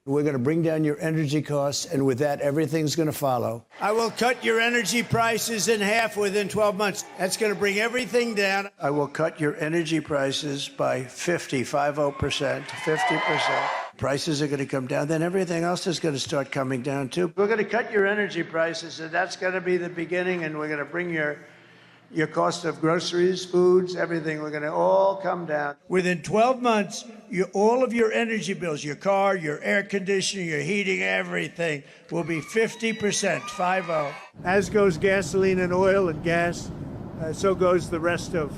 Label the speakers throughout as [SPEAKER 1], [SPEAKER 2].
[SPEAKER 1] We're going to bring down your energy costs, and with that, everything's going to follow. I will cut your energy prices in half within 12 months. That's going to bring everything down. I will cut your energy prices by 50%, 50%. Prices are going to come down. Then everything else is going to start coming down, too. We're going to cut your energy prices, and that's going to be the beginning, and we're going to bring your cost of groceries, foods, everything, we're going to all come down. Within 12 months, all of your energy bills, your car, your air conditioning, your heating, everything will be 50%, 50. As goes gasoline and oil and gas, so goes the rest of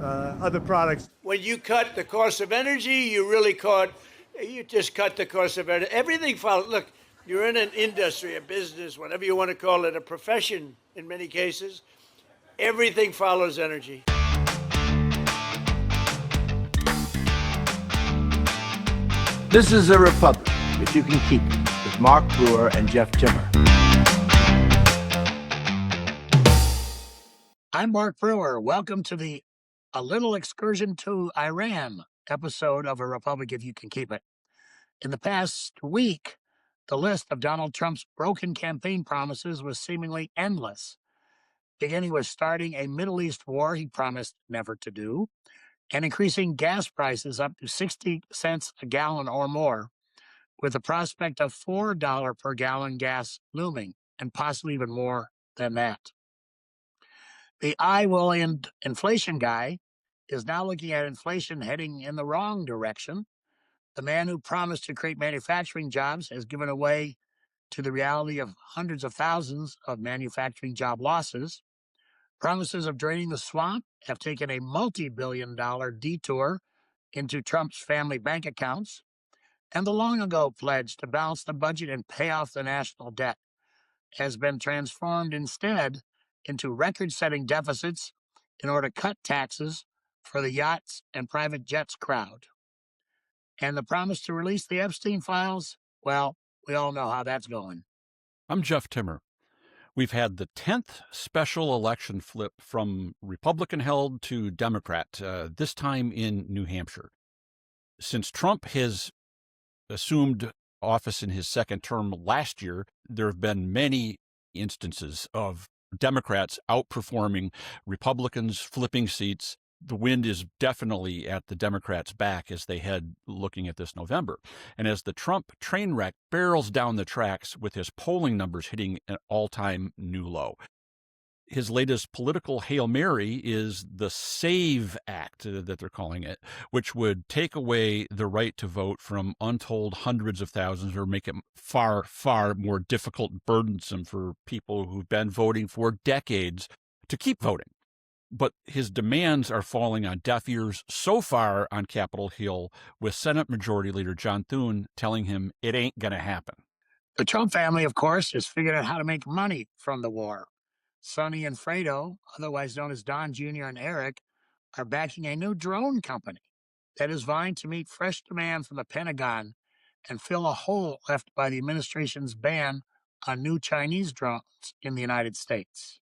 [SPEAKER 1] other products. When you cut the cost of energy, you just cut the cost of energy. Everything follows. Look, you're in an industry, a business, whatever you want to call it, a profession in many cases. Everything follows energy.
[SPEAKER 2] This is a republic, if you can keep it, with Mark Brewer and Jeff Timmer.
[SPEAKER 3] I'm Mark Brewer. Welcome to A Little Excursion to Iran episode of A Republic, if you can keep it. In the past week, the list of Donald Trump's broken campaign promises was seemingly endless, beginning with starting a Middle East war he promised never to do, and increasing gas prices up to 60 cents a gallon or more, with the prospect of $4 per gallon gas looming, and possibly even more than that. The I will end inflation guy is now looking at inflation heading in the wrong direction. The man who promised to create manufacturing jobs has given away to the reality of hundreds of thousands of manufacturing job losses. Promises of draining the swamp have taken a multi-billion-dollar detour into Trump's family bank accounts, and the long-ago pledge to balance the budget and pay off the national debt has been transformed instead into record-setting deficits in order to cut taxes for the yachts and private jets crowd. And the promise to release the Epstein files, well, we all know how that's going.
[SPEAKER 4] I'm Jeff Timmer. We've had the 10th special election flip from Republican-held to Democrat, this time in New Hampshire. Since Trump has assumed office in his second term last year, there have been many instances of Democrats outperforming Republicans, flipping seats. The wind is definitely at the Democrats' back as they head looking at this November. And as the Trump train wreck barrels down the tracks with his polling numbers hitting an all-time new low. His latest political Hail Mary is the SAVE Act, that they're calling it, which would take away the right to vote from untold hundreds of thousands or make it far, far more difficult and burdensome for people who've been voting for decades to keep voting. But his demands are falling on deaf ears so far on Capitol Hill, with Senate Majority Leader John Thune telling him it ain't going to happen.
[SPEAKER 3] The Trump family, of course, has figured out how to make money from the war. Sonny and Fredo, otherwise known as Don Jr. and Eric, are backing a new drone company that is vying to meet fresh demand from the Pentagon and fill a hole left by the administration's ban on new Chinese drones in the United States.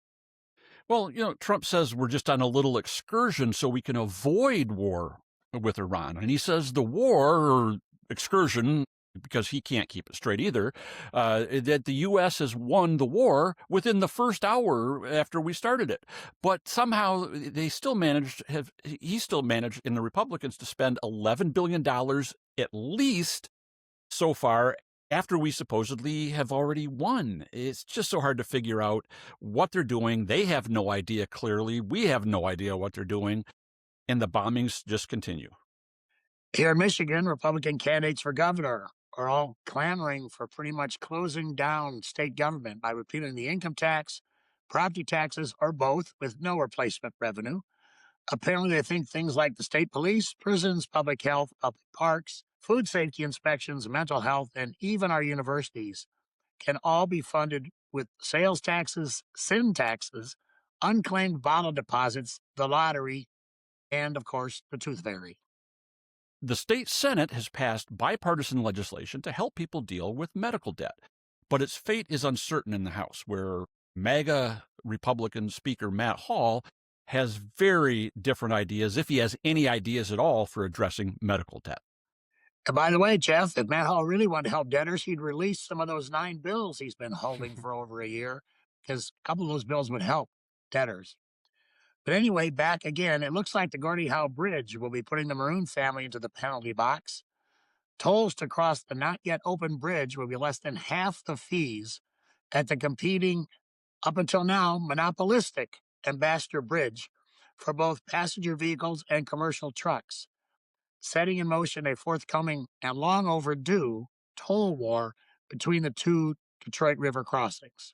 [SPEAKER 4] Well, Trump says we're just on a little excursion so we can avoid war with Iran. And he says the war or excursion, because he can't keep it straight either, that the U.S. has won the war within the first hour after we started it. But somehow he still managed in the Republicans to spend $11 billion at least so far after we supposedly have already won. It's just so hard to figure out what they're doing. They have no idea clearly. We have no idea what they're doing. And the bombings just continue.
[SPEAKER 3] Here in Michigan, Republican candidates for governor are all clamoring for pretty much closing down state government by repealing the income tax, property taxes, or both with no replacement revenue. Apparently, they think things like the state police, prisons, public health, public parks, food safety inspections, mental health, and even our universities can all be funded with sales taxes, sin taxes, unclaimed bottle deposits, the lottery, and, of course, the tooth fairy.
[SPEAKER 4] The state Senate has passed bipartisan legislation to help people deal with medical debt, but its fate is uncertain in the House, where MAGA Republican Speaker Matt Hall has very different ideas, if he has any ideas at all, for addressing medical debt.
[SPEAKER 3] And by the way, Jeff, if Matt Hall really wanted to help debtors, he'd release some of those 9 bills he's been holding for over a year, because a couple of those bills would help debtors. But anyway, back again, it looks like the Gordie Howe Bridge will be putting the Maroon family into the penalty box. Tolls to cross the not yet open bridge will be less than half the fees at the competing, up until now, monopolistic Ambassador Bridge for both passenger vehicles and commercial trucks, setting in motion a forthcoming and long overdue toll war between the two Detroit River crossings.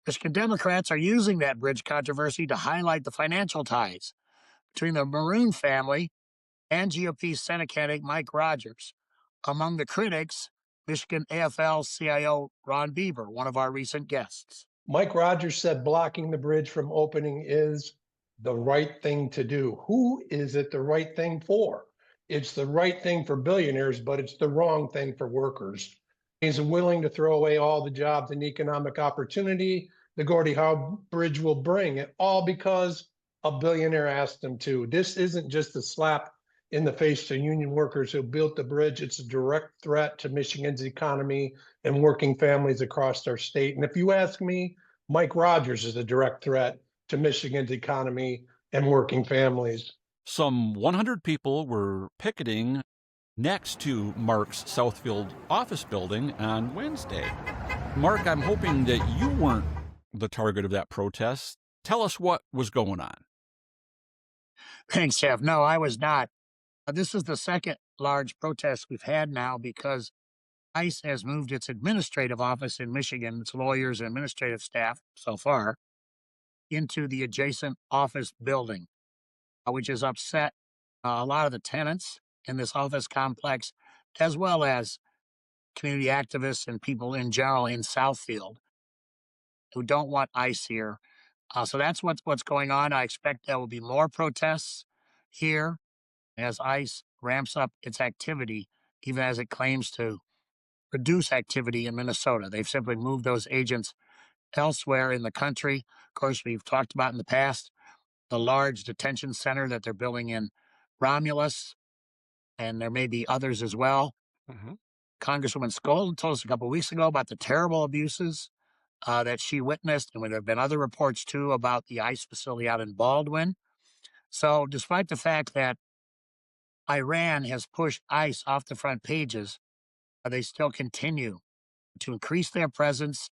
[SPEAKER 3] Michigan Democrats are using that bridge controversy to highlight the financial ties between the Maroon family and GOP Senate candidate Mike Rogers. Among the critics, Michigan AFL-CIO Ron Bieber, one of our recent guests.
[SPEAKER 5] Mike Rogers said blocking the bridge from opening is the right thing to do. Who is it the right thing for? It's the right thing for billionaires, but it's the wrong thing for workers. He's willing to throw away all the jobs and economic opportunity the Gordie Howe Bridge will bring, and all because a billionaire asked him to. This isn't just a slap in the face to union workers who built the bridge. It's a direct threat to Michigan's economy and working families across our state. And if you ask me, Mike Rogers is a direct threat to Michigan's economy and working families.
[SPEAKER 4] Some 100 people were picketing next to Mark's Southfield office building on Wednesday. Mark, I'm hoping that you weren't the target of that protest. Tell us what was going on.
[SPEAKER 3] Thanks, Jeff. No, I was not. This is the second large protest we've had now because ICE has moved its administrative office in Michigan, its lawyers and administrative staff so far, into the adjacent office building, which has upset a lot of the tenants in this office complex, as well as community activists and people in general in Southfield who don't want ICE here. So that's what's going on. I expect there will be more protests here as ICE ramps up its activity, even as it claims to reduce activity in Minnesota. They've simply moved those agents elsewhere in the country. Of course, we've talked about in the past the large detention center that they're building in Romulus, and there may be others as well. Mm-hmm. Congresswoman Skoll told us a couple of weeks ago about the terrible abuses that she witnessed, and there have been other reports, too, about the ICE facility out in Baldwin. So despite the fact that Iran has pushed ICE off the front pages, they still continue to increase their presence.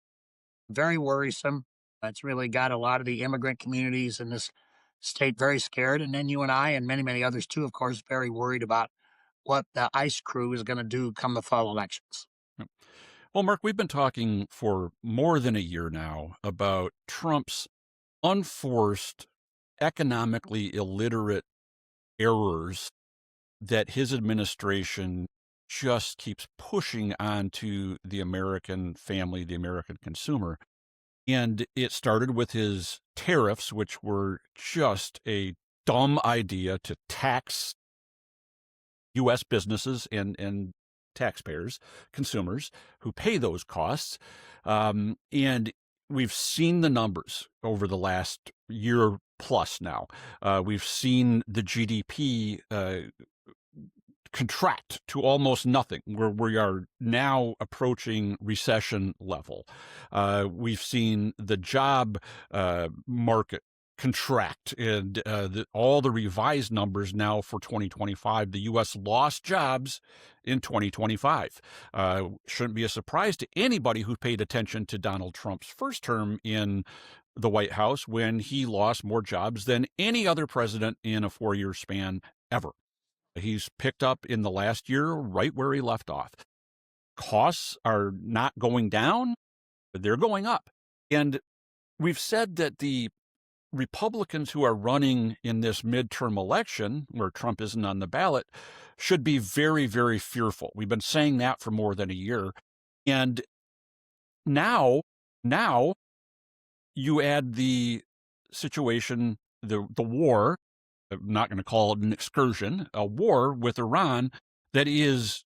[SPEAKER 3] Very worrisome. It's really got a lot of the immigrant communities in this state very scared. And then you and I and many, many others, too, of course, very worried about what the ICE crew is going to do come the fall elections.
[SPEAKER 4] Well, Mark, we've been talking for more than a year now about Trump's unforced, economically illiterate errors that his administration just keeps pushing onto the American family, the American consumer. And it started with his tariffs, which were just a dumb idea to tax U.S. businesses and taxpayers, consumers who pay those costs. And we've seen the numbers over the last year plus now. We've seen the GDP contract to almost nothing, where we are now approaching recession level. We've seen the job market contract, and all the revised numbers now for 2025. The U.S. lost jobs in 2025. Shouldn't be a surprise to anybody who paid attention to Donald Trump's first term in the White House, when he lost more jobs than any other president in a 4-year span ever. He's picked up in the last year right where he left off. Costs are not going down, they're going up. And we've said that the Republicans who are running in this midterm election, where Trump isn't on the ballot, should be very, very fearful. We've been saying that for more than a year. And now you add the situation, the war, I'm not going to call it an excursion, a war with Iran that is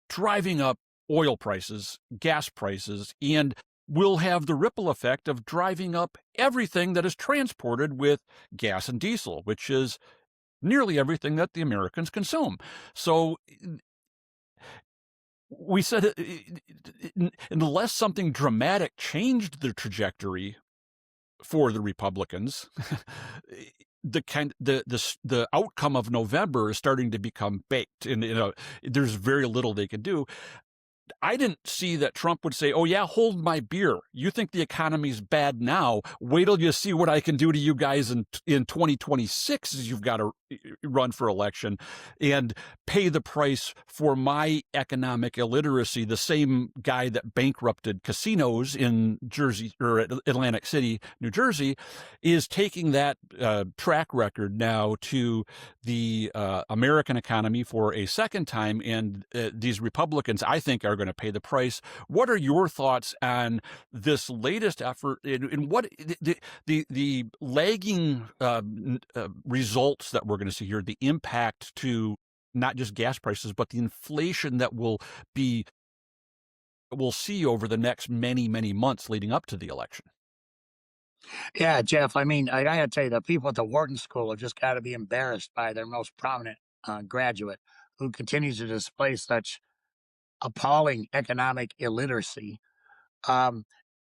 [SPEAKER 4] driving up oil prices, gas prices, and will have the ripple effect of driving up everything that is transported with gas and diesel, which is nearly everything that the Americans consume. So we said unless something dramatic changed the trajectory for the Republicans, the outcome of November is starting to become baked, and there's very little they can do. I didn't see that Trump would say, "Oh yeah, hold my beer. You think the economy's bad now? Wait till you see what I can do to you guys in 2026 as you've got to run for election and pay the price for my economic illiteracy." The same guy that bankrupted casinos in Jersey or Atlantic City, New Jersey, is taking that track record now to the American economy for a second time, and these Republicans, I think, are going to pay the price. What are your thoughts on this latest effort, and what the lagging results that we're going to see here, the impact to not just gas prices, but the inflation that we'll see over the next many, many months leading up to the election?
[SPEAKER 3] Yeah, Jeff, I mean, I gotta tell you, the people at the Wharton School have just got to be embarrassed by their most prominent graduate who continues to display such appalling economic illiteracy. Um,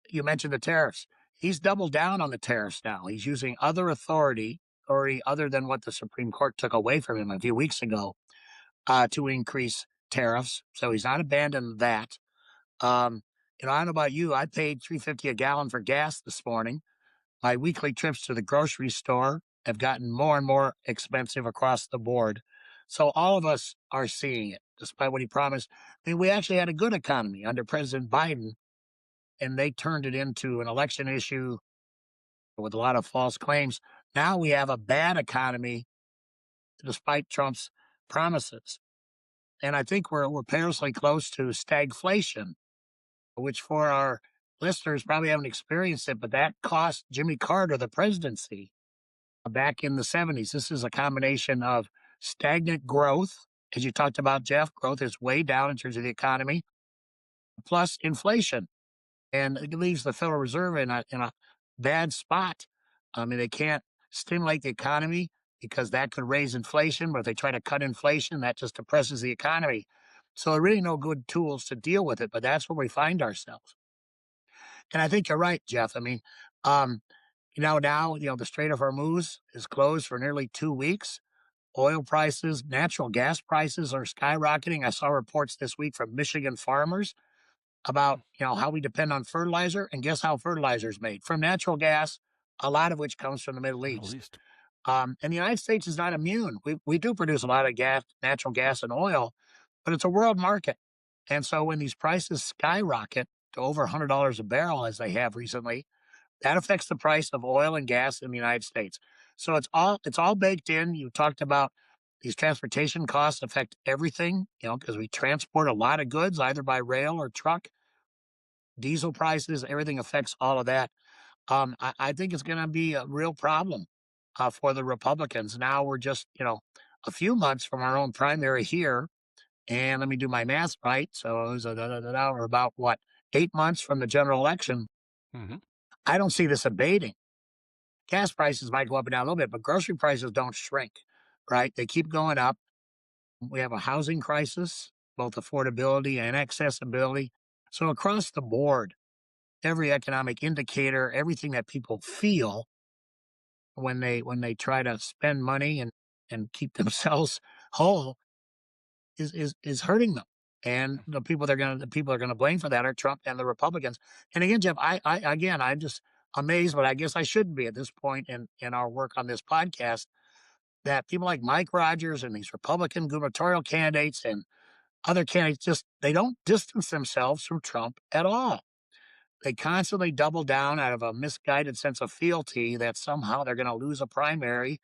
[SPEAKER 3] you mentioned the tariffs. He's doubled down on the tariffs now. He's using other authority other than what the Supreme Court took away from him a few weeks ago to increase tariffs. So he's not abandoned that. Um, I don't know about you. I paid $3.50 a gallon for gas this morning. My weekly trips to the grocery store have gotten more and more expensive across the board. So all of us are seeing it, despite what he promised. I mean, we actually had a good economy under President Biden, and they turned it into an election issue with a lot of false claims. Now we have a bad economy despite Trump's promises. And I think we're perilously close to stagflation, which for our listeners probably haven't experienced it, but that cost Jimmy Carter the presidency back in the 70s. This is a combination of stagnant growth. As you talked about, Jeff, growth is way down in terms of the economy, plus inflation. And it leaves the Federal Reserve in a bad spot. I mean, they can't stimulate the economy because that could raise inflation. But if they try to cut inflation, that just depresses the economy. So there are really no good tools to deal with it. But that's where we find ourselves. And I think you're right, Jeff. I mean, um, now the Strait of Hormuz is closed for nearly 2 weeks. Oil prices, natural gas prices are skyrocketing. I saw reports this week from Michigan farmers about how we depend on fertilizer, and guess how fertilizer is made? From natural gas, a lot of which comes from the Middle
[SPEAKER 4] Middle
[SPEAKER 3] East.
[SPEAKER 4] East.
[SPEAKER 3] And the United States is not immune. We do produce a lot of gas, natural gas, and oil, but it's a world market. And so when these prices skyrocket to over $100 a barrel, as they have recently, that affects the price of oil and gas in the United States. So it's all baked in. You talked about these transportation costs affect everything, because we transport a lot of goods either by rail or truck. Diesel prices, everything affects all of that. I think it's going to be a real problem for the Republicans. Now we're just, a few months from our own primary here. And let me do my math right. So it was we're about what, 8 months from the general election.
[SPEAKER 4] Mm-hmm.
[SPEAKER 3] I don't see this abating. Gas prices might go up and down a little bit, but grocery prices don't shrink, right? They keep going up. We have a housing crisis, both affordability and accessibility. So across the board, every economic indicator, everything that people feel when they try to spend money and keep themselves whole is hurting them. And the people are gonna blame for that are Trump and the Republicans. And again, Jeff, I'm just amazed, but I guess I shouldn't be at this point in our work on this podcast, that people like Mike Rogers and these Republican gubernatorial candidates and other candidates they don't distance themselves from Trump at all. They constantly double down out of a misguided sense of fealty that somehow they're going to lose a primary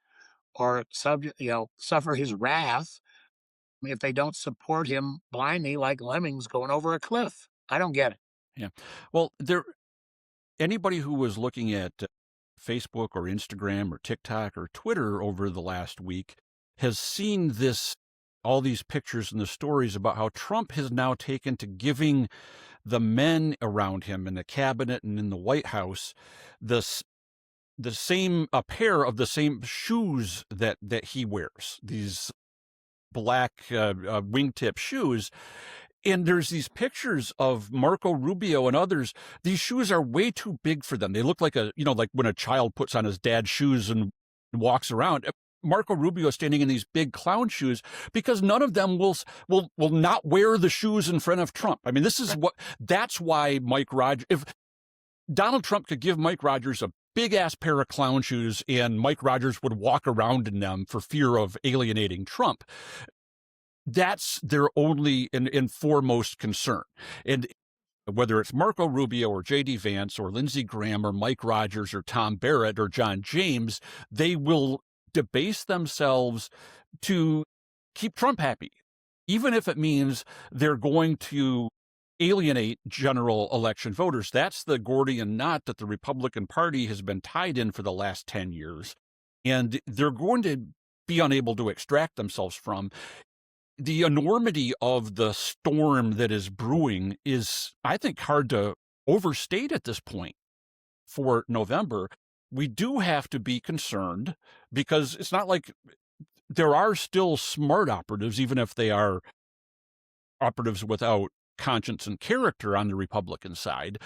[SPEAKER 3] or suffer his wrath if they don't support him blindly like lemmings going over a cliff. I don't get it.
[SPEAKER 4] Yeah. Well, anybody who was looking at Facebook or Instagram or TikTok or Twitter over the last week has seen all these pictures and the stories about how Trump has now taken to giving the men around him in the cabinet and in the White House a pair of the same shoes that he wears, these black wingtip shoes. And there's these pictures of Marco Rubio and others. These shoes are way too big for them. They look like like when a child puts on his dad's shoes and walks around. Marco Rubio is standing in these big clown shoes because none of them will not wear the shoes in front of Trump. I mean, that's why Mike Rogers, if Donald Trump could give Mike Rogers a big ass pair of clown shoes and Mike Rogers would walk around in them for fear of alienating Trump, that's their only and foremost concern. And whether it's Marco Rubio or J.D. Vance or Lindsey Graham or Mike Rogers or Tom Barrett or John James, they will debase themselves to keep Trump happy, even if it means they're going to alienate general election voters. That's the Gordian knot that the Republican Party has been tied in for the last 10 years, and they're going to be unable to extract themselves from. The enormity of the storm that is brewing is, I think, hard to overstate at this point for November. We do have to be concerned because it's not like there are still smart operatives, even if they are operatives without conscience and character on the Republican side,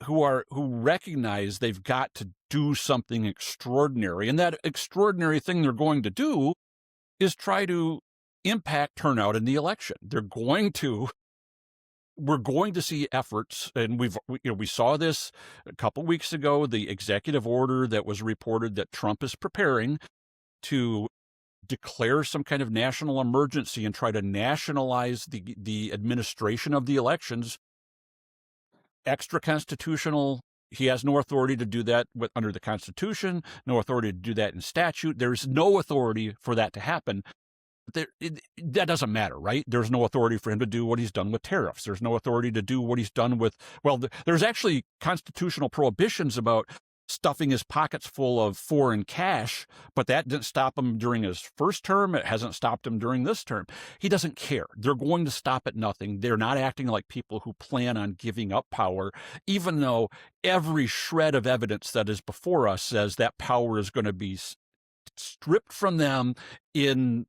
[SPEAKER 4] who recognize they've got to do something extraordinary. And that extraordinary thing they're going to do is try to impact turnout in the election. We're going to see efforts, and we saw this a couple weeks ago, the executive order that was reported that Trump is preparing to declare some kind of national emergency and try to nationalize the administration of the elections. Extra constitutional. He has no authority to do that under the Constitution, no authority to do that in statute. There's no authority for that to happen. That doesn't matter, right? There's no authority for him to do what he's done with tariffs. There's no authority to do what he's done with, there's actually constitutional prohibitions about stuffing his pockets full of foreign cash, but that didn't stop him during his first term. It hasn't stopped him during this term. He doesn't care. They're going to stop at nothing. They're not acting like people who plan on giving up power, even though every shred of evidence that is before us says that power is going to be stripped from them in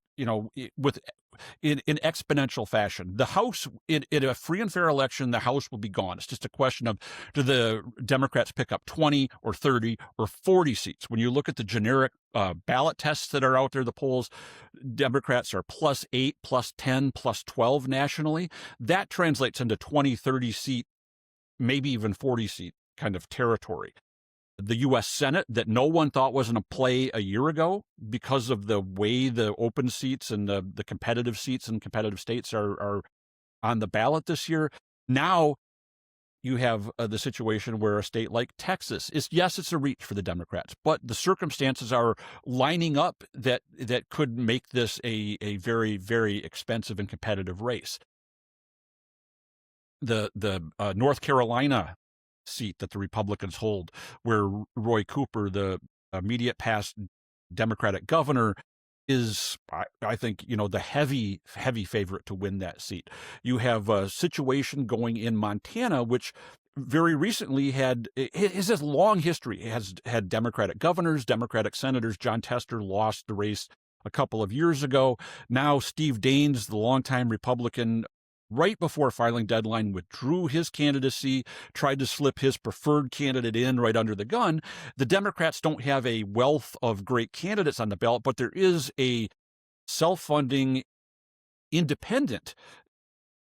[SPEAKER 4] exponential fashion. The House, in a free and fair election, the House will be gone. It's just a question of, do the Democrats pick up 20 or 30 or 40 seats? When you look at the generic ballot tests that are out there, the polls, Democrats are +8, +10, +12 nationally. That translates into 20, 30 seat, maybe even 40 seat kind of territory. The U.S. Senate, that no one thought was in a play a year ago because of the way the open seats and the competitive seats in competitive states are on the ballot this year. Now you have the situation where a state like Texas it's a reach for the Democrats, but the circumstances are lining up that could make this a very, very expensive and competitive race. The North Carolina seat that the Republicans hold, where Roy Cooper, the immediate past Democratic governor, is, I think, the heavy favorite to win that seat. You have a situation going in Montana, which very recently has this long history. It has had Democratic governors, Democratic senators. John Tester lost the race a couple of years ago. Now Steve Daines, the longtime Republican, right before filing deadline, withdrew his candidacy, tried to slip his preferred candidate in right under the gun. The Democrats don't have a wealth of great candidates on the ballot, but there is a self-funding independent.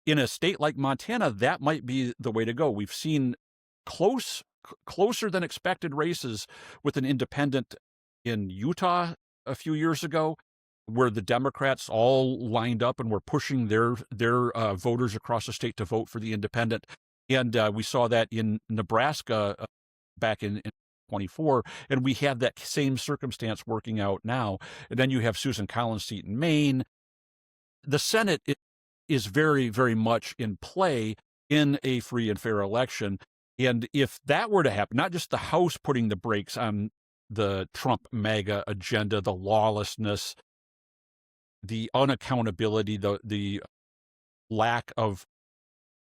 [SPEAKER 4] In a state like Montana, that might be the way to go. We've seen closer than expected races with an independent in Utah a few years ago, where the Democrats all lined up and were pushing their voters across the state to vote for the independent. And we saw that in Nebraska back in 24, and we have that same circumstance working out now. And then you have Susan Collins' seat in Maine. The Senate is very, very much in play in a free and fair election. And if that were to happen, not just the House putting the brakes on the Trump MAGA agenda, the lawlessness, the unaccountability, the lack of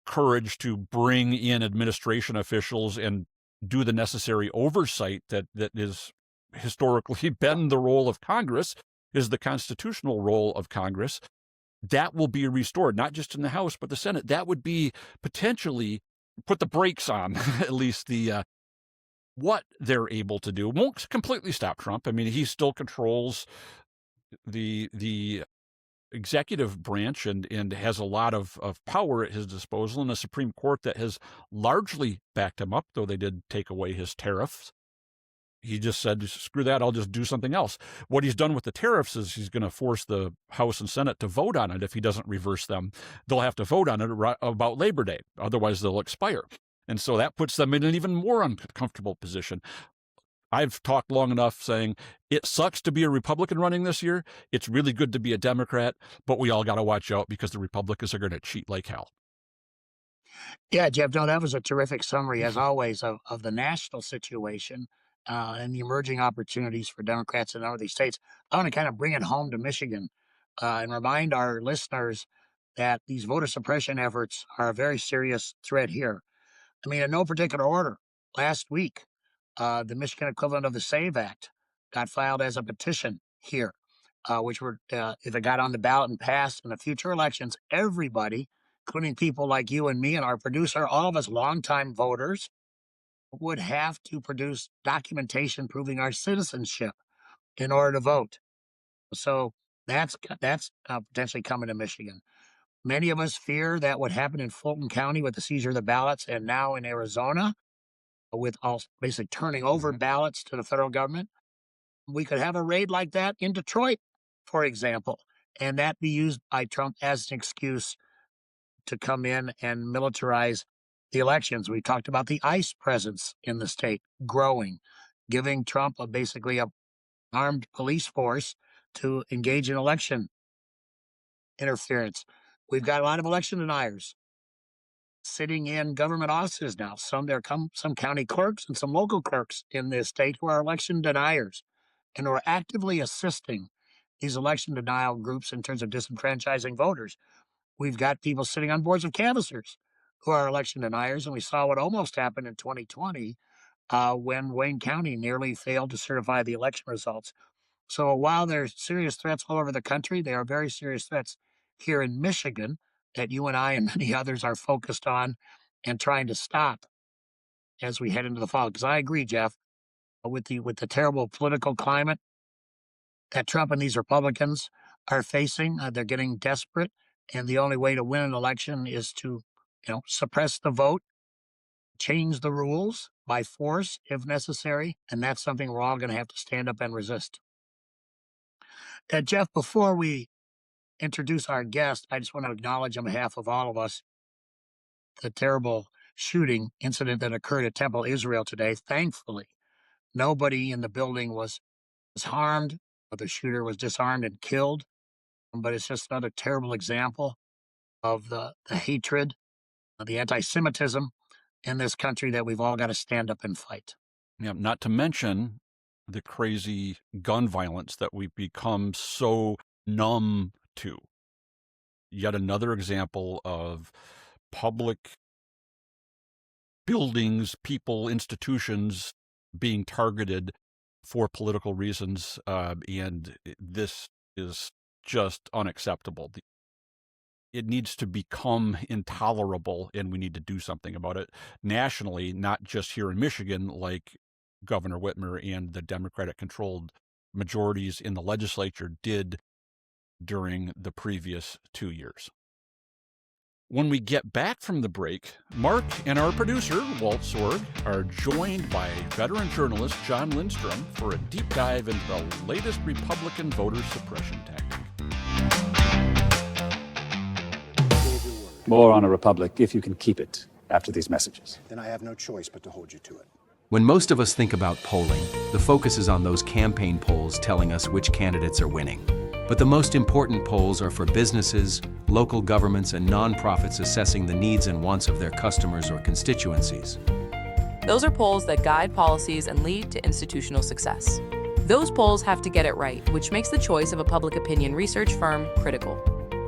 [SPEAKER 4] courage to bring in administration officials and do the necessary oversight that is historically been the role of Congress, is the constitutional role of Congress. that will be restored, not just in the House, but the Senate. That would be potentially put the brakes on at least the what they're able to do. Won't completely stop Trump. I mean, he still controls the executive branch and has a lot of power at his disposal, in a Supreme Court that has largely backed him up, though they did take away his tariffs. He just said, screw that, I'll just do something else. What he's done with the tariffs is he's going to force the House and Senate to vote on it. If he doesn't reverse them, they'll have to vote on it about Labor Day. Otherwise, they'll expire. And so that puts them in an even more uncomfortable position. I've talked long enough saying it sucks to be a Republican running this year. It's really good to be a Democrat, but we all got to watch out because the Republicans are going to cheat like hell.
[SPEAKER 3] Yeah, Jeff, no, that was a terrific summary, as always, of the national situation and the emerging opportunities for Democrats in all of these states. I want to kind of bring it home to Michigan and remind our listeners that these voter suppression efforts are a very serious threat here. I mean, in no particular order, last week, the Michigan equivalent of the SAVE Act got filed as a petition here, which would, if it got on the ballot and passed in the future elections, everybody, including people like you and me and our producer, all of us longtime voters, would have to produce documentation proving our citizenship in order to vote. So that's potentially coming to Michigan. Many of us fear that what happened in Fulton County with the seizure of the ballots, and now in Arizona with all basically turning over ballots to the federal government, we could have a raid like that in Detroit, for example, and that be used by Trump as an excuse to come in and militarize the elections. We talked about the ICE presence in the state growing, giving Trump basically a armed police force to engage in election interference. We've got a lot of election deniers sitting in government offices now. Some county clerks and some local clerks in this state who are election deniers and who are actively assisting these election denial groups in terms of disenfranchising voters. We've got people sitting on boards of canvassers who are election deniers, and we saw what almost happened in 2020 when Wayne County nearly failed to certify the election results. So while there's serious threats all over the country, there are very serious threats here in Michigan that you and I and many others are focused on and trying to stop as we head into the fall. Because I agree, Jeff, with the terrible political climate that Trump and these Republicans are facing. They're getting desperate, and the only way to win an election is to, suppress the vote, change the rules by force if necessary, and that's something we're all going to have to stand up and resist. Jeff, before we introduce our guest, I just want to acknowledge on behalf of all of us the terrible shooting incident that occurred at Temple, Israel today. Thankfully, nobody in the building was harmed. The shooter was disarmed and killed. But it's just another terrible example of the hatred, the anti-Semitism in this country that we've all got to stand up and fight.
[SPEAKER 4] Yeah, not to mention the crazy gun violence that we've become so numb to. Yet another example of public buildings, people, institutions being targeted for political reasons, and this is just unacceptable. It needs to become intolerable, and we need to do something about it nationally, not just here in Michigan, like Governor Whitmer and the Democratic-controlled majorities in the legislature did during the previous 2 years. When we get back from the break, Mark and our producer, Walt Sorg, are joined by veteran journalist John Lindstrom for a deep dive into the latest Republican voter suppression tactic.
[SPEAKER 6] More on a republic, if you can keep it, after these messages.
[SPEAKER 7] Then I have no choice but to hold you to it.
[SPEAKER 8] When most of us think about polling, the focus is on those campaign polls telling us which candidates are winning. But the most important polls are for businesses, local governments, and nonprofits assessing the needs and wants of their customers or constituencies.
[SPEAKER 9] Those are polls that guide policies and lead to institutional success. Those polls have to get it right, which makes the choice of a public opinion research firm critical.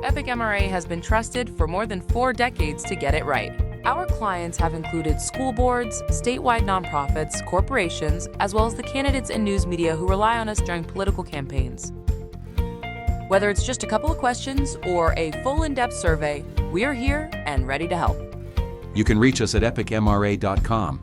[SPEAKER 9] Epic MRA has been trusted for more than 4 decades to get it right. Our clients have included school boards, statewide nonprofits, corporations, as well as the candidates and news media who rely on us during political campaigns. Whether it's just a couple of questions or a full in-depth survey, we're here and ready to help.
[SPEAKER 8] You can reach us at epicmra.com.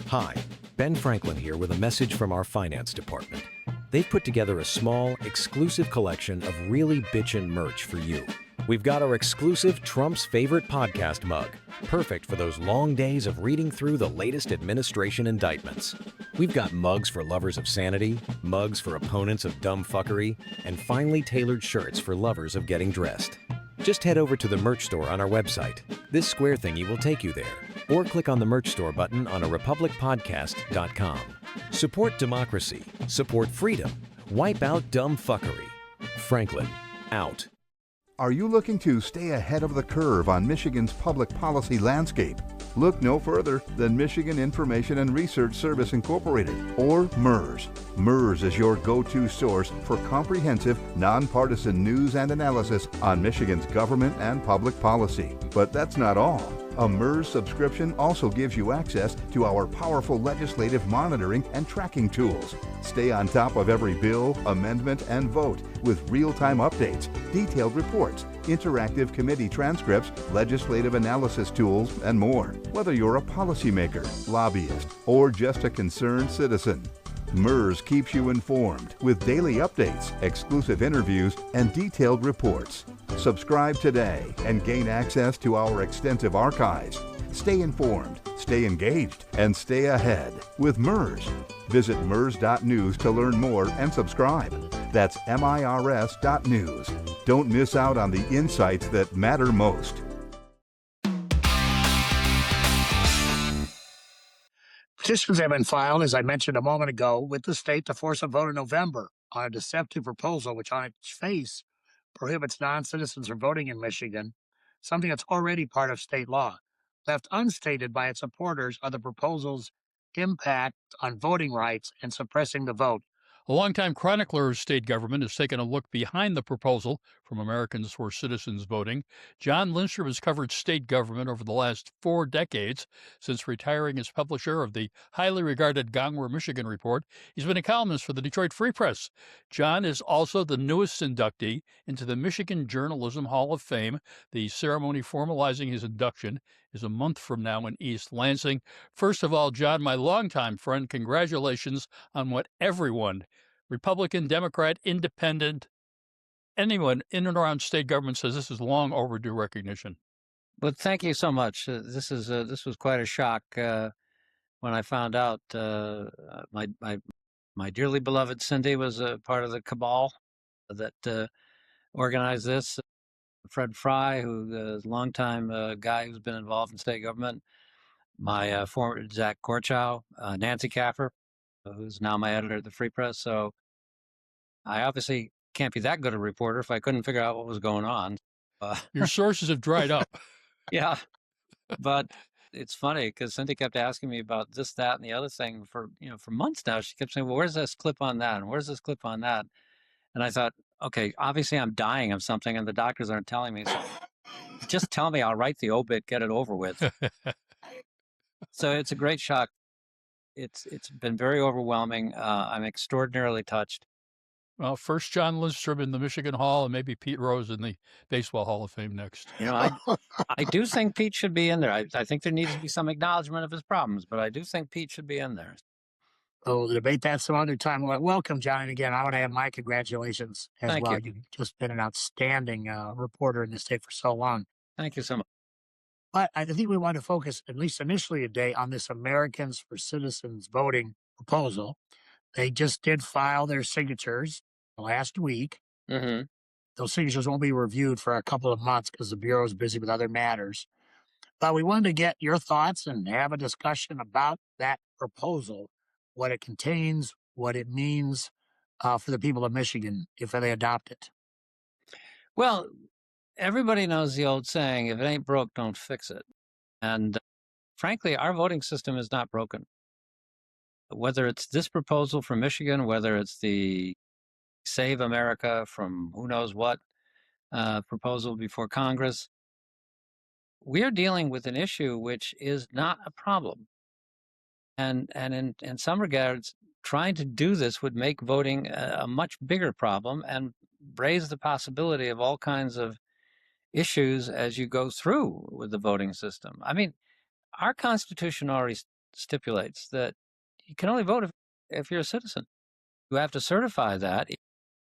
[SPEAKER 10] Hi, Ben Franklin here with a message from our finance department. They've put together a small, exclusive collection of really bitchin' merch for you. We've got our exclusive Trump's Favorite Podcast mug, perfect for those long days of reading through the latest administration indictments. We've got mugs for lovers of sanity, mugs for opponents of dumb fuckery, and finely tailored shirts for lovers of getting dressed. Just head over to the merch store on our website. This square thingy will take you there. Or click on the merch store button on arepublicpodcast.com. Support democracy. Support freedom. Wipe out dumb fuckery. Franklin, out.
[SPEAKER 11] Are you looking to stay ahead of the curve on Michigan's public policy landscape? Look no further than Michigan Information and Research Service Incorporated, or MERS. MERS is your go-to source for comprehensive, nonpartisan news and analysis on Michigan's government and public policy. But that's not all. A MERS subscription also gives you access to our powerful legislative monitoring and tracking tools. Stay on top of every bill, amendment, and vote with real-time updates, detailed reports, interactive committee transcripts, legislative analysis tools, and more. Whether you're a policymaker, lobbyist, or just a concerned citizen, MERS keeps you informed with daily updates, exclusive interviews, and detailed reports. Subscribe today and gain access to our extensive archives. Stay informed, stay engaged, and stay ahead with MERS. Visit MERS.news to learn more and subscribe. That's MIRS.news. Don't miss out on the insights that matter most.
[SPEAKER 3] Petitions have been filed, as I mentioned a moment ago, with the state to force a vote in November on a deceptive proposal which on its face prohibits non-citizens from voting in Michigan, something that's already part of state law. Left unstated by its supporters are the proposal's impact on voting rights and suppressing the vote.
[SPEAKER 4] A longtime chronicler of state government has taken a look behind the proposal from Americans for Citizens Voting. John Lindstrom has covered state government over the last 4 decades. Since retiring as publisher of the highly regarded Gongwer Michigan report, he's been a columnist for the Detroit Free Press. John is also the newest inductee into the Michigan Journalism Hall of Fame. The ceremony formalizing his induction is a month from now in East Lansing. First of all, John, my longtime friend, congratulations on what everyone, Republican, Democrat, Independent, anyone in and around state government says this is long overdue recognition.
[SPEAKER 12] But thank you so much. This was quite a shock when I found out. My dearly beloved Cindy was a part of the cabal that organized this. Fred Fry, who is a longtime guy who's been involved in state government. My former Zach Korchow, Nancy Caffer, who's now my editor at the Free Press. So I obviously can't be that good a reporter if I couldn't figure out what was going on.
[SPEAKER 4] Your sources have dried up.
[SPEAKER 12] Yeah, but it's funny because Cindy kept asking me about this, that, and the other thing for months now. She kept saying, "Well, where's this clip on that? And where's this clip on that?" And I thought, okay, obviously I'm dying of something, and the doctors aren't telling me. So just tell me, I'll write the obit, get it over with. So it's a great shock. It's been very overwhelming. I'm extraordinarily touched.
[SPEAKER 4] Well, first John Lindstrom in the Michigan Hall, and maybe Pete Rose in the Baseball Hall of Fame next.
[SPEAKER 12] I do think Pete should be in there. I think there needs to be some acknowledgement of his problems, but I do think Pete should be in there.
[SPEAKER 3] Oh, we'll debate that some other time. Well, welcome, John. And again, I want to have my congratulations as
[SPEAKER 12] Thank
[SPEAKER 3] well.
[SPEAKER 12] you.
[SPEAKER 3] You've just been an outstanding reporter in the state for so long.
[SPEAKER 12] Thank you so much.
[SPEAKER 3] But I think we want to focus, at least initially today, on this Americans for Citizens Voting proposal. They just did file their signatures last week.
[SPEAKER 12] Mm-hmm.
[SPEAKER 3] Those signatures won't be reviewed for a couple of months because the Bureau is busy with other matters. But we wanted to get your thoughts and have a discussion about that proposal, what it contains, what it means for the people of Michigan if they adopt it.
[SPEAKER 12] Well, everybody knows the old saying, if it ain't broke, don't fix it. And frankly, our voting system is not broken. Whether it's this proposal from Michigan, whether it's the Save America from who knows what proposal before Congress, we're dealing with an issue which is not a problem. And in some regards, trying to do this would make voting a much bigger problem and raise the possibility of all kinds of issues as you go through with the voting system. I mean, our Constitution already stipulates that you can only vote if you're a citizen. You have to certify that.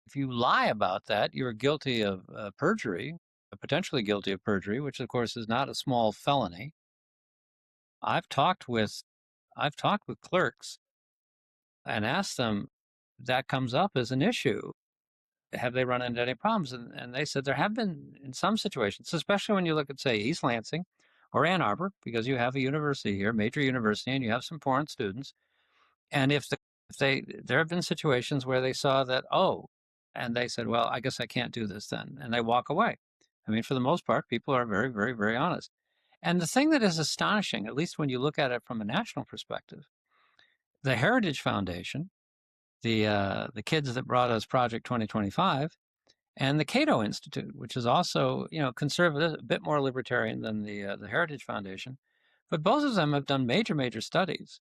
[SPEAKER 12] If you lie about that, you're guilty of perjury, potentially guilty of perjury, which of course is not a small felony. I've talked with clerks and asked them, that comes up as an issue. Have they run into any problems? And they said there have been in some situations, especially when you look at, say, East Lansing or Ann Arbor, because you have a university here, major university, and you have some foreign students. And there have been situations where they saw that, and they said, well, I guess I can't do this then. And they walk away. I mean, for the most part, people are very, very, very honest. And the thing that is astonishing, at least when you look at it from a national perspective, the Heritage Foundation, the kids that brought us Project 2025, and the Cato Institute, which is also, conservative, a bit more libertarian than the Heritage Foundation, but both of them have done major, major studies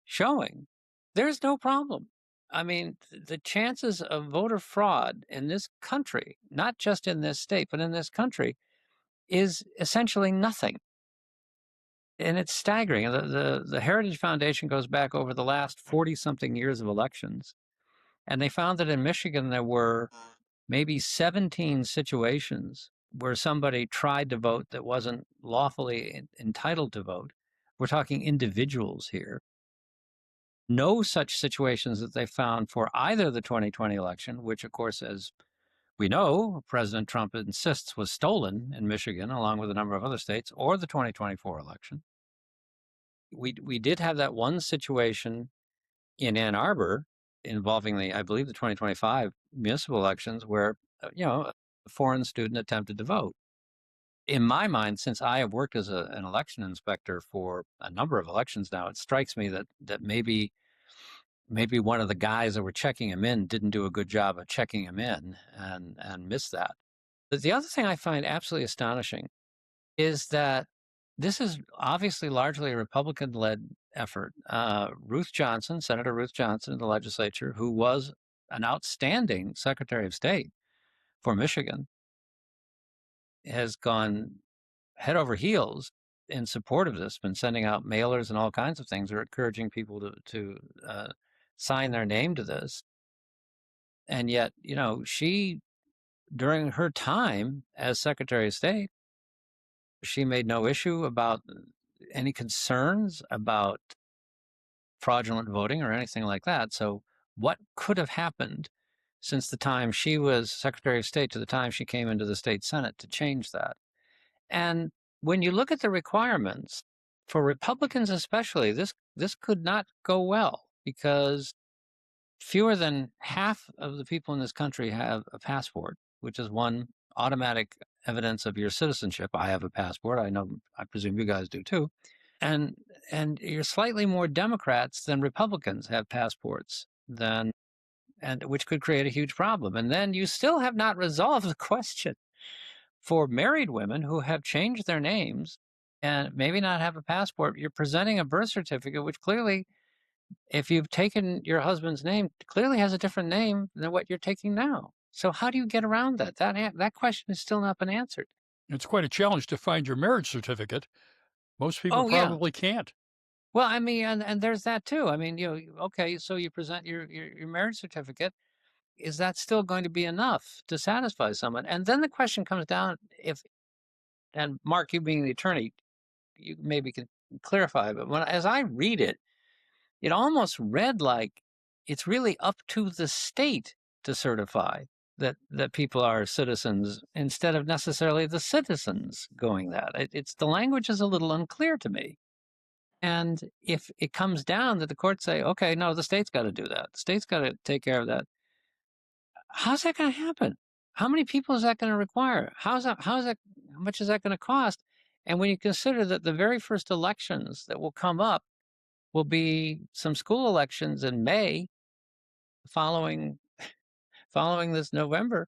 [SPEAKER 12] showing there's no problem. I mean, the chances of voter fraud in this country, not just in this state, but in this country, is essentially nothing. And it's staggering. The Heritage Foundation goes back over the last 40-something years of elections, and they found that in Michigan there were maybe 17 situations where somebody tried to vote that wasn't lawfully entitled to vote. We're talking individuals here. No such situations that they found for either the 2020 election, which, of course, as we know, President Trump insists was stolen in Michigan, along with a number of other states, or the 2024 election. We did have that one situation in Ann Arbor involving I believe the 2025 municipal elections where, a foreign student attempted to vote. In my mind, since I have worked as an election inspector for a number of elections now, it strikes me that maybe one of the guys that were checking him in didn't do a good job of checking him in and missed that. But the other thing I find absolutely astonishing is that this is obviously largely a Republican-led effort. Senator Ruth Johnson in the legislature, who was an outstanding Secretary of State for Michigan, has gone head over heels in support of this, been sending out mailers and all kinds of things, or encouraging people to sign their name to this. And yet, she, during her time as Secretary of State, she made no issue about any concerns about fraudulent voting or anything like that. So what could have happened since the time she was Secretary of State to the time she came into the state Senate to change that? And when you look at the requirements, for Republicans especially, this could not go well, because fewer than half of the people in this country have a passport, which is one automatic evidence of your citizenship. I have a passport. I presume you guys do too. And you're slightly more Democrats than Republicans have passports, which could create a huge problem. And then you still have not resolved the question for married women who have changed their names and maybe not have a passport. You're presenting a birth certificate, which clearly, if you've taken your husband's name, clearly has a different name than what you're taking now. So how do you get around that? That question has still not been answered.
[SPEAKER 13] It's quite a challenge to find your marriage certificate. Most people probably can't.
[SPEAKER 12] Well, I mean, and there's that too. I mean, okay, so you present your marriage certificate. Is that still going to be enough to satisfy someone? And then the question comes down, and Mark, you being the attorney, you maybe can clarify, but as I read it, it almost read like it's really up to the state to certify that people are citizens, instead of necessarily the citizens going that. It's the language is a little unclear to me. And if it comes down that the courts say, okay, no, the state's got to do that. The state's got to take care of that. How's that going to happen? How many people is that going to require? How much is that going to cost? And when you consider that the very first elections that will come up will be some school elections in May following this November,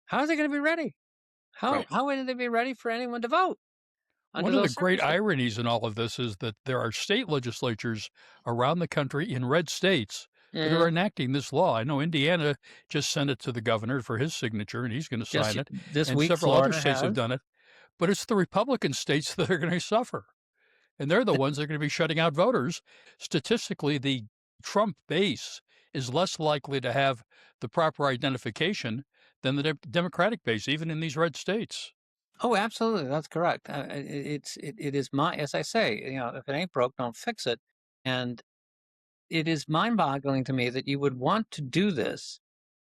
[SPEAKER 12] how are they going to be ready? How will they be ready for anyone to vote?
[SPEAKER 13] One of the great ironies in all of this is that there are state legislatures around the country in red states that are enacting this law. I know Indiana just sent it to the governor for his signature, and he's going to sign it.
[SPEAKER 12] This
[SPEAKER 13] and
[SPEAKER 12] week,
[SPEAKER 13] several other
[SPEAKER 12] Florida
[SPEAKER 13] states have
[SPEAKER 12] has.
[SPEAKER 13] done it. But it's the Republican states that are going to suffer. And they're the ones that are going to be shutting out voters. Statistically, the Trump base is less likely to have the proper identification than the Democratic base, even in these red states.
[SPEAKER 12] Oh, absolutely. That's correct. It is as I say, if it ain't broke, don't fix it. And it is mind-boggling to me that you would want to do this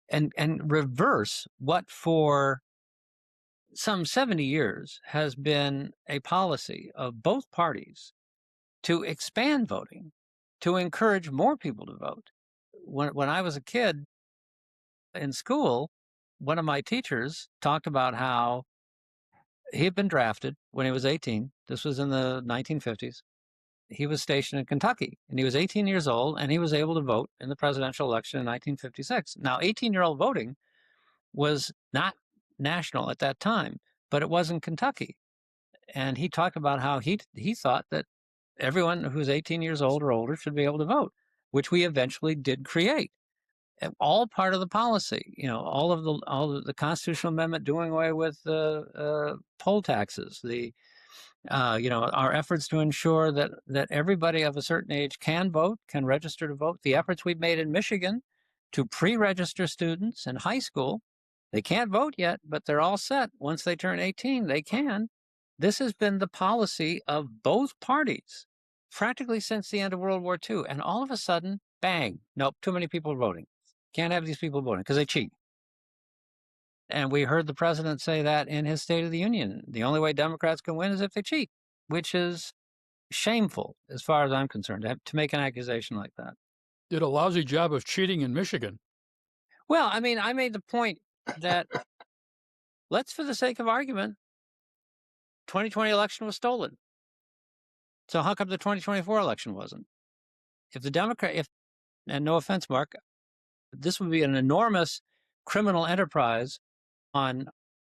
[SPEAKER 12] and reverse what for some 70 years has been a policy of both parties to expand voting, to encourage more people to vote. When I was a kid in school, one of my teachers talked about how he had been drafted when he was 18. This was in the 1950s. He was stationed in Kentucky, and he was 18 years old, and he was able to vote in the presidential election in 1956. Now, 18-year-old voting was not national at that time, but it was in Kentucky. And he talked about how he thought that everyone who's 18 years old or older should be able to vote, which we eventually did create. All part of the policy, all of the constitutional amendment doing away with poll taxes, our efforts to ensure that everybody of a certain age can vote, can register to vote, the efforts we've made in Michigan to pre-register students in high school. They can't vote yet, but they're all set. Once they turn 18, they can. This has been the policy of both parties practically since the end of World War II. And all of a sudden, bang, nope, too many people are voting. Can't have these people voting because they cheat. And we heard the president say that in his State of the Union. The only way Democrats can win is if they cheat, which is shameful as far as I'm concerned, to make an accusation like that.
[SPEAKER 13] Did a lousy job of cheating in Michigan.
[SPEAKER 12] Well, I mean, I made the point that let's, for the sake of argument, 2020 election was stolen. So how come the 2024 election wasn't? If the Democrat, and no offense, Mark, this would be an enormous criminal enterprise on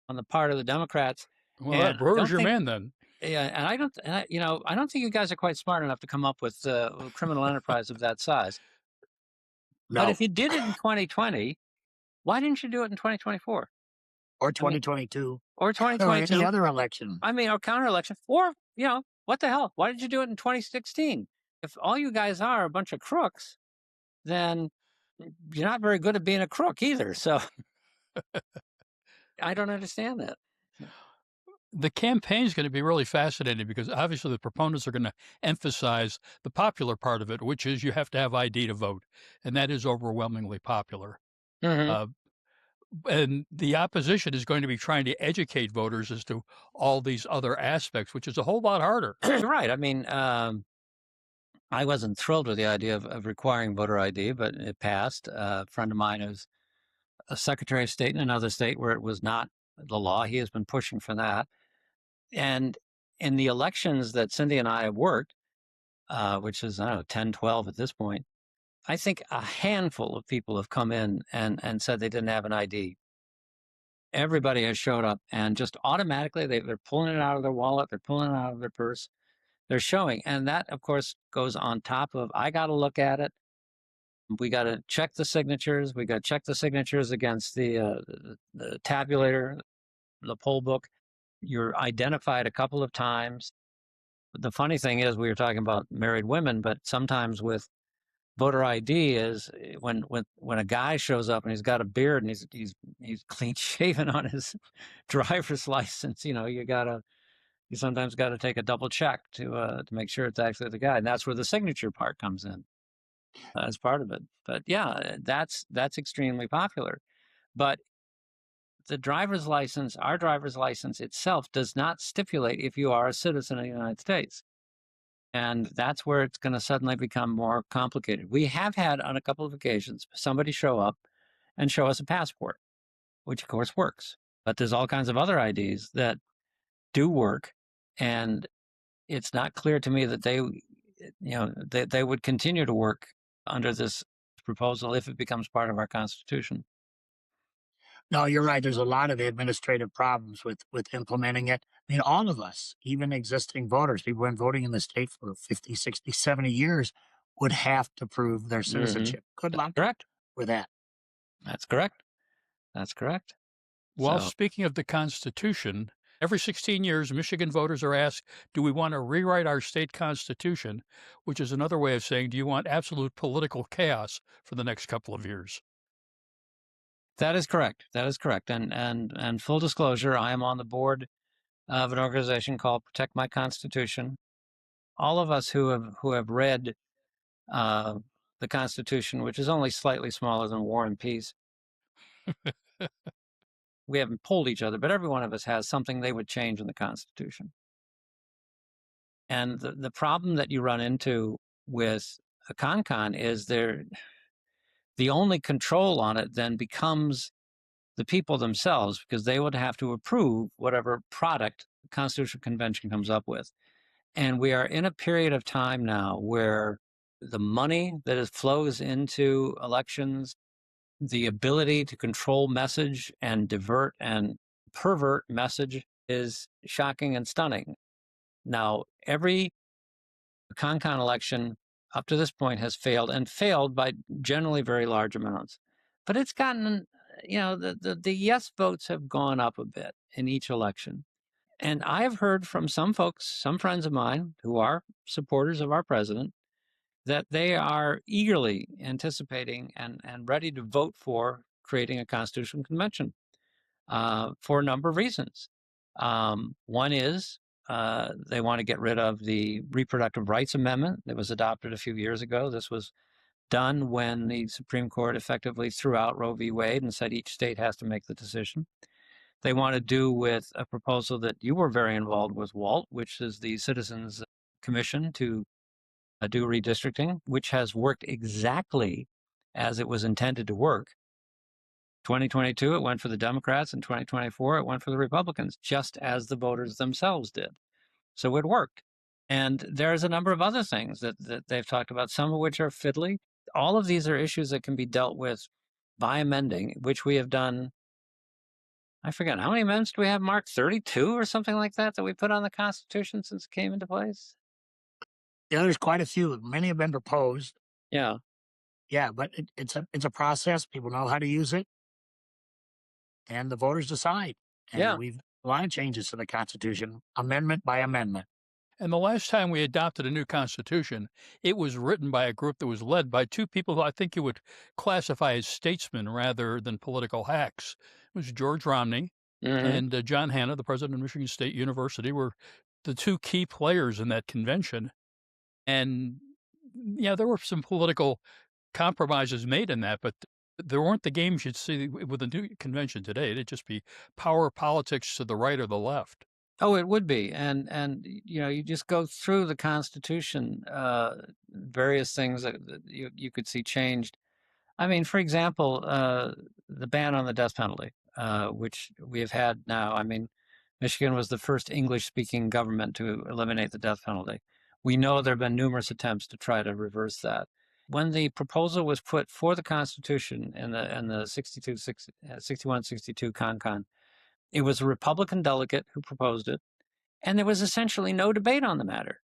[SPEAKER 12] the part of the Democrats.
[SPEAKER 13] Well, Brewer's your man then.
[SPEAKER 12] Yeah, and I don't think you guys are quite smart enough to come up with a criminal enterprise of that size. No. But if you did it in 2020, why didn't you do it in 2024?
[SPEAKER 3] Or 2022.
[SPEAKER 12] Or 2022.
[SPEAKER 3] Or any other election.
[SPEAKER 12] I mean, or counter election. Or, what the hell? Why did you do it in 2016? If all you guys are a bunch of crooks, then you're not very good at being a crook either. So I don't understand that.
[SPEAKER 13] The campaign is going to be really fascinating because obviously the proponents are going to emphasize the popular part of it, which is you have to have ID to vote. And that is overwhelmingly popular.
[SPEAKER 12] Mm-hmm.
[SPEAKER 13] And the opposition is going to be trying to educate voters as to all these other aspects, which is a whole lot harder.
[SPEAKER 12] Right. I mean, I wasn't thrilled with the idea of requiring voter ID, but it passed. A friend of mine who's a Secretary of State in another state where it was not the law, he has been pushing for that. And in the elections that Cindy and I have worked, which is, 10, 12 at this point, I think a handful of people have come in and said they didn't have an ID. Everybody has showed up and just automatically they're pulling it out of their wallet, they're pulling it out of their purse, they're showing. And that, of course, goes on top of, I got to look at it. We got to check the signatures. We got to check the signatures against the tabulator, the poll book. You're identified a couple of times. The funny thing is, we were talking about married women, but sometimes with voter ID is when a guy shows up and he's got a beard and he's clean shaven on his driver's license. You sometimes got to take a double check to make sure it's actually the guy, and that's where the signature part comes in as part of it. But yeah, that's extremely popular. But the driver's license, our driver's license itself, does not stipulate if you are a citizen of the United States. And that's where it's going to suddenly become more complicated. We have had on a couple of occasions somebody show up and show us a passport, which of course works. But there's all kinds of other IDs that do work, and it's not clear to me that they would continue to work under this proposal if it becomes part of our Constitution.
[SPEAKER 3] No, you're right. There's a lot of administrative problems with implementing it. I mean, all of us, even existing voters, people have been voting in the state for 50, 60, 70 years. would have to prove their citizenship. Good luck
[SPEAKER 12] Correct.
[SPEAKER 3] with that.
[SPEAKER 12] That's correct. That's correct.
[SPEAKER 13] Well,
[SPEAKER 12] So-
[SPEAKER 13] speaking of the Constitution, every 16 years, Michigan voters are asked, do we want to rewrite our state constitution? Which is another way of saying, do you want absolute political chaos for the next couple of years?
[SPEAKER 12] That is correct. That is correct. And full disclosure, I am on the board of an organization called Protect My Constitution. All of us who have read the Constitution, which is only slightly smaller than War and Peace, we haven't polled each other, but every one of us has something they would change in the Constitution. And the problem that you run into with a con is the only control on it then becomes the people themselves, because they would have to approve whatever product the Constitutional Convention comes up with. And we are in a period of time now where the money that flows into elections, the ability to control message and divert and pervert message is shocking and stunning. Now, every con election up to this point has failed, and failed by generally very large amounts. But it's gotten, the yes votes have gone up a bit in each election. And I have heard from some folks, some friends of mine who are supporters of our president, that they are eagerly anticipating and ready to vote for creating a constitutional convention for a number of reasons. One is they want to get rid of the reproductive rights amendment that was adopted a few years ago. This was done when the Supreme Court effectively threw out Roe v. Wade and said each state has to make the decision. They want to do with a proposal that you were very involved with, Walt, which is the Citizens Commission to do redistricting, which has worked exactly as it was intended to work. 2022, it went for the Democrats. In 2024, it went for the Republicans, just as the voters themselves did. So it worked. And there's a number of other things that they've talked about, some of which are fiddly. All of these are issues that can be dealt with by amending, which we have done. I forget, how many amendments do we have, Mark? 32 or something like that we put on the Constitution since it came into place?
[SPEAKER 3] Yeah, there's quite a few. Many have been proposed.
[SPEAKER 12] Yeah.
[SPEAKER 3] Yeah, but it's a process. People know how to use it. And the voters decide. And we've a lot of changes to the Constitution, amendment by amendment.
[SPEAKER 13] And the last time we adopted a new constitution, it was written by a group that was led by two people who I think you would classify as statesmen rather than political hacks. It was George Romney and John Hanna, the president of Michigan State University, were the two key players in that convention. And yeah, there were some political compromises made in that, but there weren't the games you'd see with the new convention today. It'd just be power politics to the right or the left.
[SPEAKER 12] Oh, it would be. And you just go through the Constitution, various things that you could see changed. I mean, for example, the ban on the death penalty, which we have had now. I mean, Michigan was the first English-speaking government to eliminate the death penalty. We know there have been numerous attempts to try to reverse that. When the proposal was put for the Constitution in the 61-62 Con, it was a Republican delegate who proposed it, and there was essentially no debate on the matter.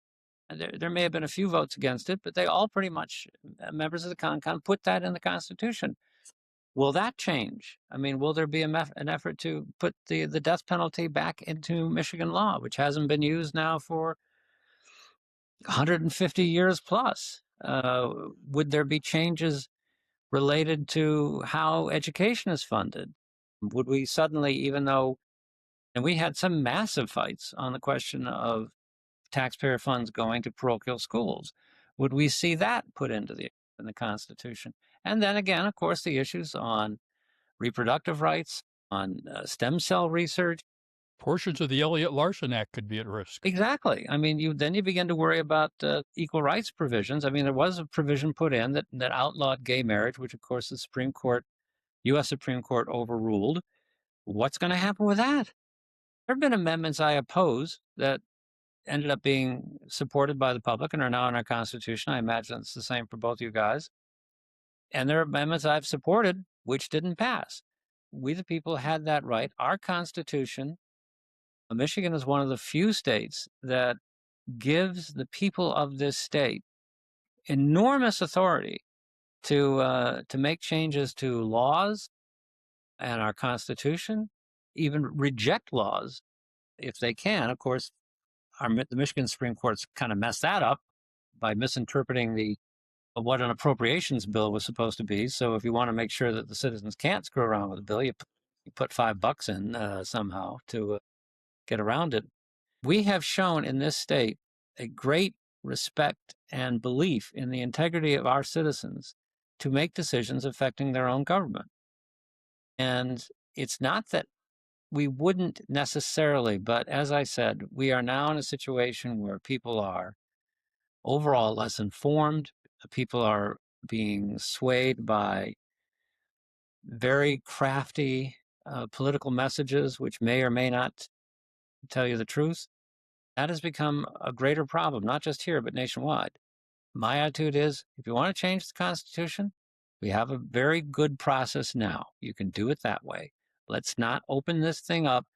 [SPEAKER 12] There may have been a few votes against it, but they all pretty much, members of the Con, put that in the Constitution. Will that change? I mean, will there be an effort to put the death penalty back into Michigan law, which hasn't been used now for 150 years plus? Would there be changes related to how education is funded? Would we suddenly, even though, and we had some massive fights on the question of taxpayer funds going to parochial schools, would we see that put into the Constitution? And then again, of course, the issues on reproductive rights, on stem cell research.
[SPEAKER 13] Portions of the Elliott-Larsen Act could be at risk.
[SPEAKER 12] Exactly. I mean, you begin to worry about equal rights provisions. I mean, there was a provision put in that outlawed gay marriage, which, of course, the U.S. Supreme Court overruled. What's going to happen with that? There have been amendments I oppose that ended up being supported by the public and are now in our Constitution. I imagine it's the same for both you guys. And there are amendments I've supported which didn't pass. We, the people, had that right. Our Constitution, Michigan is one of the few states that gives the people of this state enormous authority to make changes to laws and our Constitution, even reject laws if they can. Of course, the Michigan Supreme Court's kind of messed that up by misinterpreting what an appropriations bill was supposed to be. So if you want to make sure that the citizens can't screw around with a bill, you put $5 in somehow to get around it. We have shown in this state a great respect and belief in the integrity of our citizens to make decisions affecting their own government. And it's not that we wouldn't necessarily, but as I said, we are now in a situation where people are overall less informed. People are being swayed by very crafty political messages, which may or may not tell you the truth. That has become a greater problem, not just here, but nationwide. My attitude is, if you want to change the Constitution, we have a very good process now. You can do it that way. Let's not open this thing up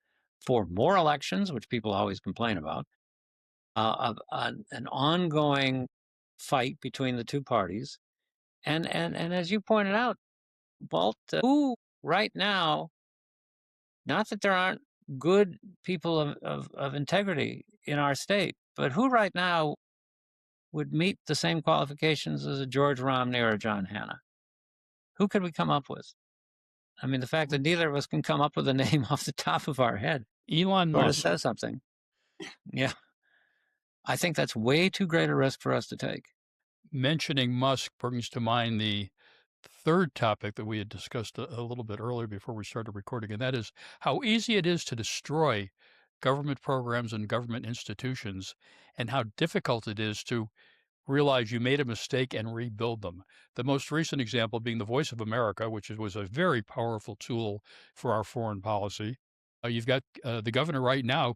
[SPEAKER 12] for more elections, which people always complain about, an ongoing fight between the two parties. And as you pointed out, Walt, who right now, not that there aren't good people of integrity in our state, but who right now would meet the same qualifications as a George Romney or a John Hanna? Who could we come up with? I mean, the fact that neither of us can come up with a name off the top of our head
[SPEAKER 13] Elon Musk
[SPEAKER 12] says something. Yeah. I think that's way too great a risk for us to take.
[SPEAKER 13] Mentioning Musk brings to mind the third topic that we had discussed a little bit earlier before we started recording, and that is how easy it is to destroy government programs and government institutions, and how difficult it is to realize you made a mistake and rebuild them. The most recent example being the Voice of America, which was a very powerful tool for our foreign policy. You've got the governor right now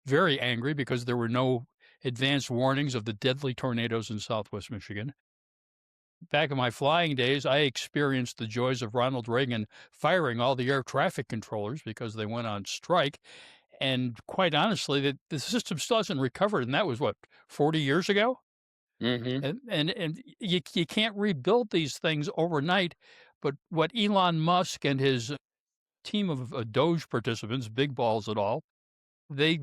[SPEAKER 13] very angry because there were no advance warnings of the deadly tornadoes in Southwest Michigan. Back in my flying days, I experienced the joys of Ronald Reagan firing all the air traffic controllers because they went on strike. And quite honestly, the system still hasn't recovered. And that was, 40 years ago?
[SPEAKER 12] Mm-hmm.
[SPEAKER 13] And you can't rebuild these things overnight. But what Elon Musk and his team of Doge participants, big balls and all, they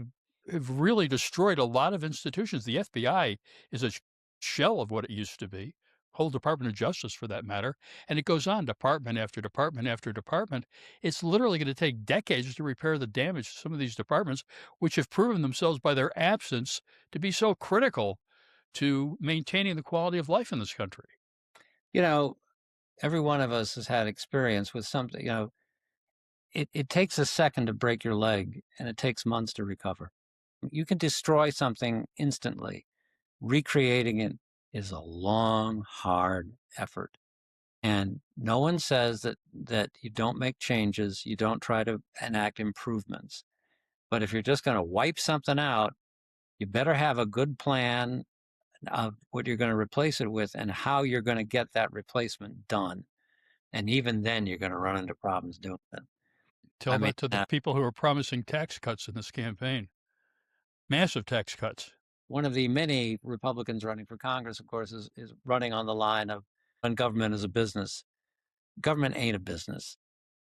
[SPEAKER 13] have really destroyed a lot of institutions. The FBI is a shell of what it used to be, whole Department of Justice for that matter. And it goes on department after department after department. It's literally going to take decades to repair the damage to some of these departments, which have proven themselves by their absence to be so critical to maintaining the quality of life in this country.
[SPEAKER 12] You know, every one of us has had experience with something, it takes a second to break your leg and it takes months to recover. You can destroy something instantly. Recreating it is a long, hard effort. And no one says that you don't make changes, you don't try to enact improvements. But if you're just going to wipe something out, you better have a good plan of what you're going to replace it with and how you're going to get that replacement done. And even then, you're going to run into problems doing it.
[SPEAKER 13] Tell that to the people who are promising tax cuts in this campaign. Massive tax cuts.
[SPEAKER 12] One of the many Republicans running for Congress, of course, is running on the line of when government is a business. Government ain't a business.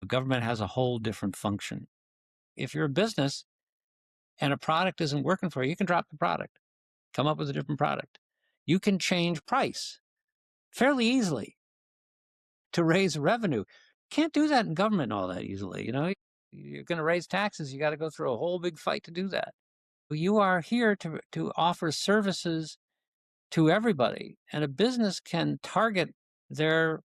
[SPEAKER 12] Government has a whole different function. If you're a business and a product isn't working for you, you can drop the product, come up with a different product. You can change price fairly easily to raise revenue. Can't do that in government all that easily. You're going to raise taxes. You got to go through a whole big fight to do that. You are here to offer services to everybody, and a business can target their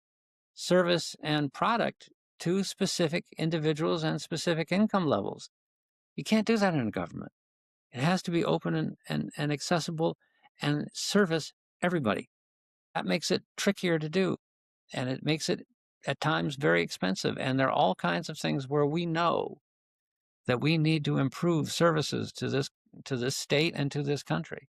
[SPEAKER 12] service and product to specific individuals and specific income levels. You can't do that in a government. It has to be open and accessible and service everybody. That makes it trickier to do, and it makes it at times very expensive. And there are all kinds of things where we know that we need to improve services to this state and to this country.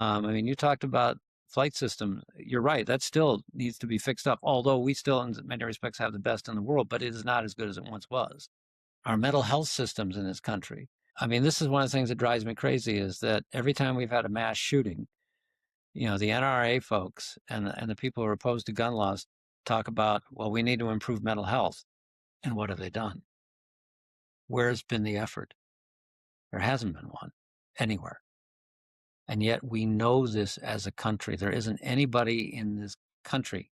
[SPEAKER 12] You talked about flight system. You're right. That still needs to be fixed up, although we still, in many respects, have the best in the world, but it is not as good as it once was. Our mental health systems in this country. This is one of the things that drives me crazy is that every time we've had a mass shooting, the NRA folks and the people who are opposed to gun laws talk about, well, we need to improve mental health. And what have they done? Where's been the effort? There hasn't been one anywhere. And yet we know this as a country. There isn't anybody in this country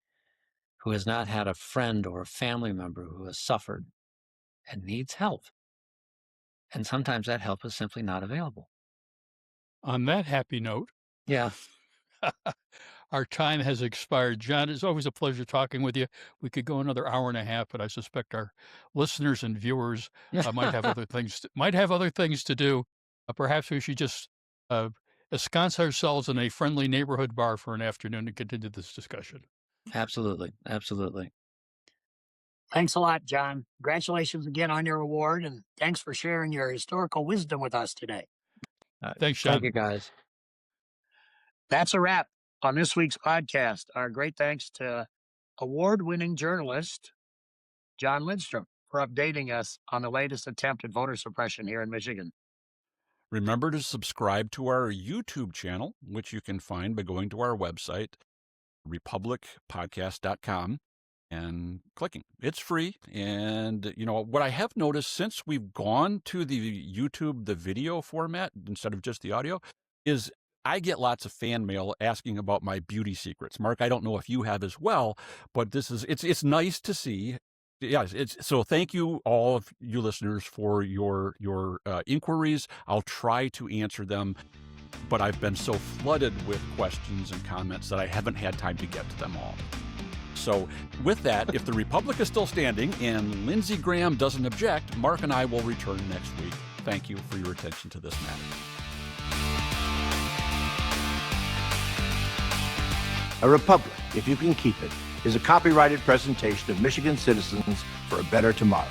[SPEAKER 12] who has not had a friend or a family member who has suffered and needs help. And sometimes that help is simply not available.
[SPEAKER 13] On that happy note,
[SPEAKER 12] yeah,
[SPEAKER 13] our time has expired. John, it's always a pleasure talking with you. We could go another hour and a half, but I suspect our listeners and viewers might have other things to do. Perhaps we should just ensconce ourselves in a friendly neighborhood bar for an afternoon to continue this discussion.
[SPEAKER 12] Absolutely. Absolutely.
[SPEAKER 3] Thanks a lot, John. Congratulations again on your award, and thanks for sharing your historical wisdom with us today.
[SPEAKER 13] Thanks, John.
[SPEAKER 12] Thank you, guys.
[SPEAKER 3] That's a wrap on this week's podcast. Our great thanks to award-winning journalist John Lindstrom for updating us on the latest attempt at voter suppression here in Michigan.
[SPEAKER 4] Remember to subscribe to our YouTube channel, which you can find by going to our website, republicpodcast.com, and clicking. It's free. And, what I have noticed since we've gone to the YouTube, the video format, instead of just the audio, is I get lots of fan mail asking about my beauty secrets. Mark, I don't know if you have as well, but it's nice to see. Yes, so thank you, all of you listeners, for your inquiries. I'll try to answer them, but I've been so flooded with questions and comments that I haven't had time to get to them all. So with that, if the Republic is still standing and Lindsey Graham doesn't object, Mark and I will return next week. Thank you for your attention to this matter.
[SPEAKER 2] A Republic, if you can keep it, is a copyrighted presentation of Michigan citizens for a better tomorrow.